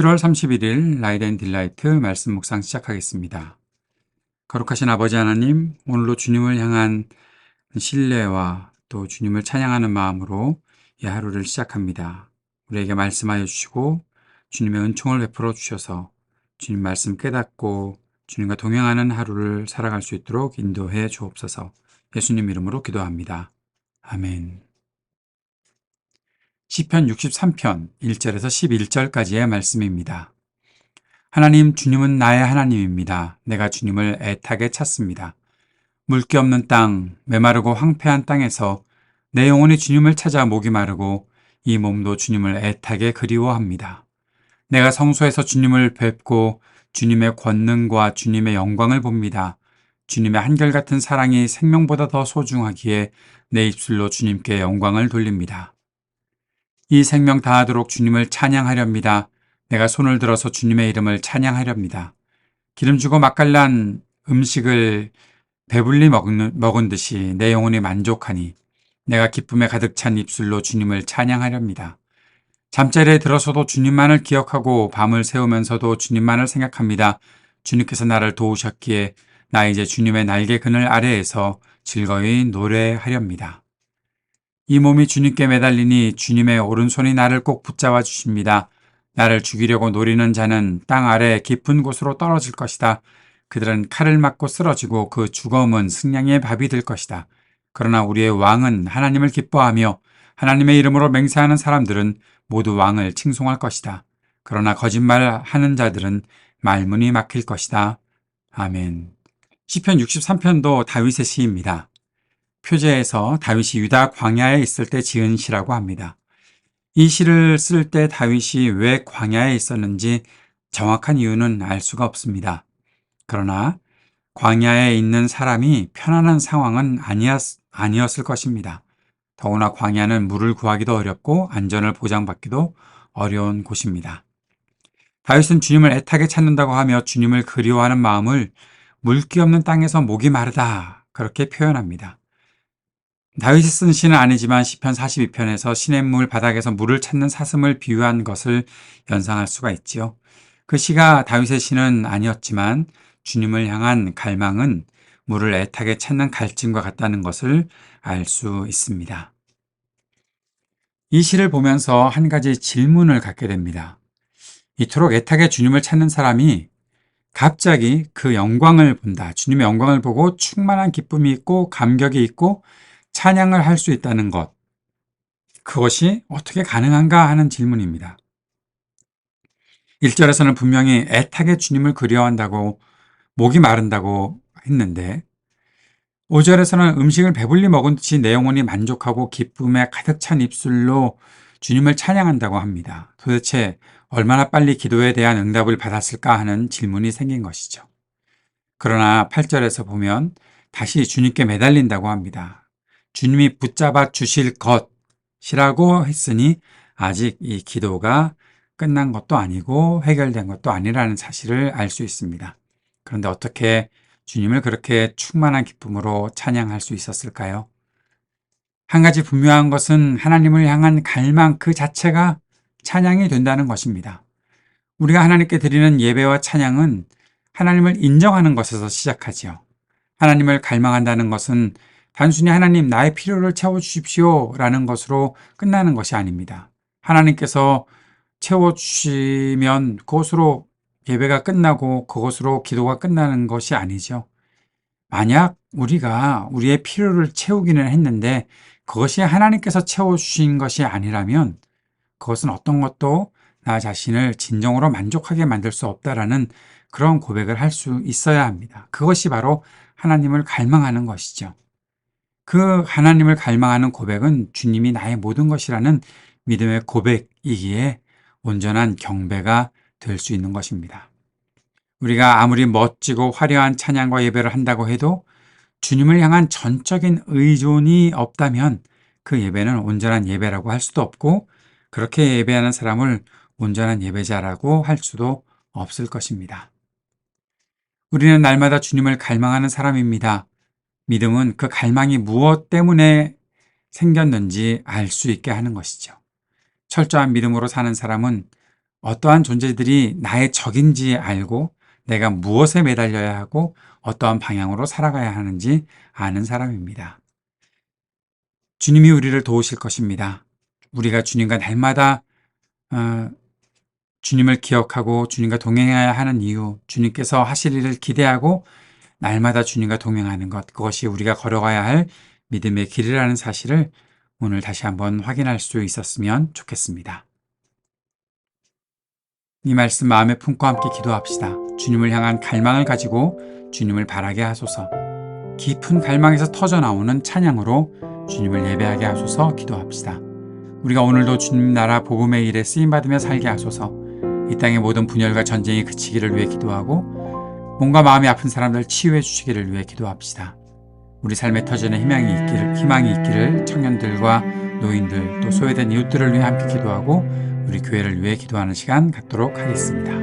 7월 31일 라이드 앤 딜라이트 말씀 묵상 시작하겠습니다. 거룩하신 아버지 하나님, 오늘도 주님을 향한 신뢰와 또 주님을 찬양하는 마음으로 이 하루를 시작합니다. 우리에게 말씀하여 주시고 주님의 은총을 베풀어 주셔서 주님 말씀 깨닫고 주님과 동행하는 하루를 살아갈 수 있도록 인도해 주옵소서. 예수님 이름으로 기도합니다. 아멘. 시편 63편 1절에서 11절까지의 말씀입니다. 하나님, 주님은 나의 하나님입니다. 내가 주님을 애타게 찾습니다. 물기 없는 땅, 메마르고 황폐한 땅에서 내 영혼이 주님을 찾아 목이 마르고 이 몸도 주님을 애타게 그리워합니다. 내가 성소에서 주님을 뵙고 주님의 권능과 주님의 영광을 봅니다. 주님의 한결같은 사랑이 생명보다 더 소중하기에 내 입술로 주님께 영광을 돌립니다. 이 생명 다하도록 주님을 찬양하렵니다. 내가 손을 들어서 주님의 이름을 찬양하렵니다. 기름주고 맛깔난 음식을 배불리 먹은 듯이 내 영혼이 만족하니 내가 기쁨에 가득 찬 입술로 주님을 찬양하렵니다. 잠자리에 들어서도 주님만을 기억하고 밤을 새우면서도 주님만을 생각합니다. 주님께서 나를 도우셨기에 나 이제 주님의 날개 그늘 아래에서 즐거이 노래하렵니다. 이 몸이 주님께 매달리니 주님의 오른손이 나를 꼭 붙잡아 주십니다. 나를 죽이려고 노리는 자는 땅 아래 깊은 곳으로 떨어질 것이다. 그들은 칼을 맞고 쓰러지고 그 죽음은 승냥이의 밥이 될 것이다. 그러나 우리의 왕은 하나님을 기뻐하며 하나님의 이름으로 맹세하는 사람들은 모두 왕을 칭송할 것이다. 그러나 거짓말하는 자들은 말문이 막힐 것이다. 아멘. 시편 63편도 다윗의 시입니다. 표제에서 다윗이 유다 광야에 있을 때 지은 시라고 합니다. 이 시를 쓸 때 다윗이 왜 광야에 있었는지 정확한 이유는 알 수가 없습니다. 그러나 광야에 있는 사람이 편안한 상황은 아니었을 것입니다. 더구나 광야는 물을 구하기도 어렵고 안전을 보장받기도 어려운 곳입니다. 다윗은 주님을 애타게 찾는다고 하며 주님을 그리워하는 마음을 물기 없는 땅에서 목이 마르다 그렇게 표현합니다. 다윗이 쓴 시는 아니지만 시편 42편에서 시냇물 바닥에서 물을 찾는 사슴을 비유한 것을 연상할 수가 있지요. 그 시가 다윗의 시는 아니었지만 주님을 향한 갈망은 물을 애타게 찾는 갈증과 같다는 것을 알 수 있습니다. 이 시를 보면서 한 가지 질문을 갖게 됩니다. 이토록 애타게 주님을 찾는 사람이 갑자기 그 영광을 본다. 주님의 영광을 보고 충만한 기쁨이 있고 감격이 있고 찬양을 할 수 있다는 것. 그것이 어떻게 가능한가 하는 질문입니다. 1절에서는 분명히 애타게 주님을 그리워한다고 목이 마른다고 했는데 5절에서는 음식을 배불리 먹은 듯이 내 영혼이 만족하고 기쁨에 가득 찬 입술로 주님을 찬양한다고 합니다. 도대체 얼마나 빨리 기도에 대한 응답을 받았을까 하는 질문이 생긴 것이죠. 그러나 8절에서 보면 다시 주님께 매달린다고 합니다. 주님이 붙잡아 주실 것이라고 했으니 아직 이 기도가 끝난 것도 아니고 해결된 것도 아니라는 사실을 알 수 있습니다. 그런데 어떻게 주님을 그렇게 충만한 기쁨으로 찬양할 수 있었을까요? 한 가지 분명한 것은 하나님을 향한 갈망 그 자체가 찬양이 된다는 것입니다. 우리가 하나님께 드리는 예배와 찬양은 하나님을 인정하는 것에서 시작하지요. 하나님을 갈망한다는 것은 단순히 하나님 나의 필요를 채워주십시오 라는 것으로 끝나는 것이 아닙니다. 하나님께서 채워주시면 그것으로 예배가 끝나고 그것으로 기도가 끝나는 것이 아니죠. 만약 우리가 우리의 필요를 채우기는 했는데 그것이 하나님께서 채워주신 것이 아니라면 그것은 어떤 것도 나 자신을 진정으로 만족하게 만들 수 없다라는 그런 고백을 할 수 있어야 합니다. 그것이 바로 하나님을 갈망하는 것이죠. 그 하나님을 갈망하는 고백은 주님이 나의 모든 것이라는 믿음의 고백이기에 온전한 경배가 될 수 있는 것입니다. 우리가 아무리 멋지고 화려한 찬양과 예배를 한다고 해도 주님을 향한 전적인 의존이 없다면 그 예배는 온전한 예배라고 할 수도 없고 그렇게 예배하는 사람을 온전한 예배자라고 할 수도 없을 것입니다. 우리는 날마다 주님을 갈망하는 사람입니다. 믿음은 그 갈망이 무엇 때문에 생겼는지 알 수 있게 하는 것이죠. 철저한 믿음으로 사는 사람은 어떠한 존재들이 나의 적인지 알고 내가 무엇에 매달려야 하고 어떠한 방향으로 살아가야 하는지 아는 사람입니다. 주님이 우리를 도우실 것입니다. 우리가 주님과 날마다 주님을 기억하고 주님과 동행해야 하는 이유, 주님께서 하실 일을 기대하고 날마다 주님과 동행하는 것, 그것이 우리가 걸어가야 할 믿음의 길이라는 사실을 오늘 다시 한번 확인할 수 있었으면 좋겠습니다. 이 말씀 마음에 품고 함께 기도합시다. 주님을 향한 갈망을 가지고 주님을 바라게 하소서. 깊은 갈망에서 터져나오는 찬양으로 주님을 예배하게 하소서. 기도합시다. 우리가 오늘도 주님 나라 복음의 일에 쓰임받으며 살게 하소서. 이 땅의 모든 분열과 전쟁이 그치기를 위해 기도하고 몸과 마음이 아픈 사람들 치유해 주시기를 위해 기도합시다. 우리 삶에 터지는 희망이 있기를 청년들과 노인들 또 소외된 이웃들을 위해 함께 기도하고 우리 교회를 위해 기도하는 시간 갖도록 하겠습니다.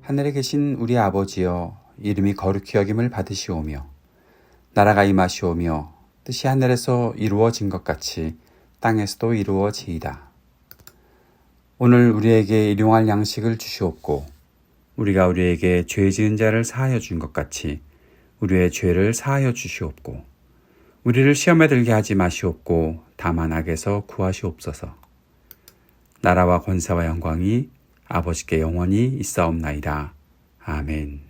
하늘에 계신 우리 아버지여, 이름이 거룩히 여김을 받으시오며 나라가 임하시오며 뜻이 하늘에서 이루어진 것 같이 땅에서도 이루어지이다. 오늘 우리에게 일용할 양식을 주시옵고 우리가 우리에게 죄 지은 자를 사하여 준 것 같이 우리의 죄를 사하여 주시옵고 우리를 시험에 들게 하지 마시옵고 다만 악에서 구하시옵소서. 나라와 권세와 영광이 아버지께 영원히 있사옵나이다. 아멘.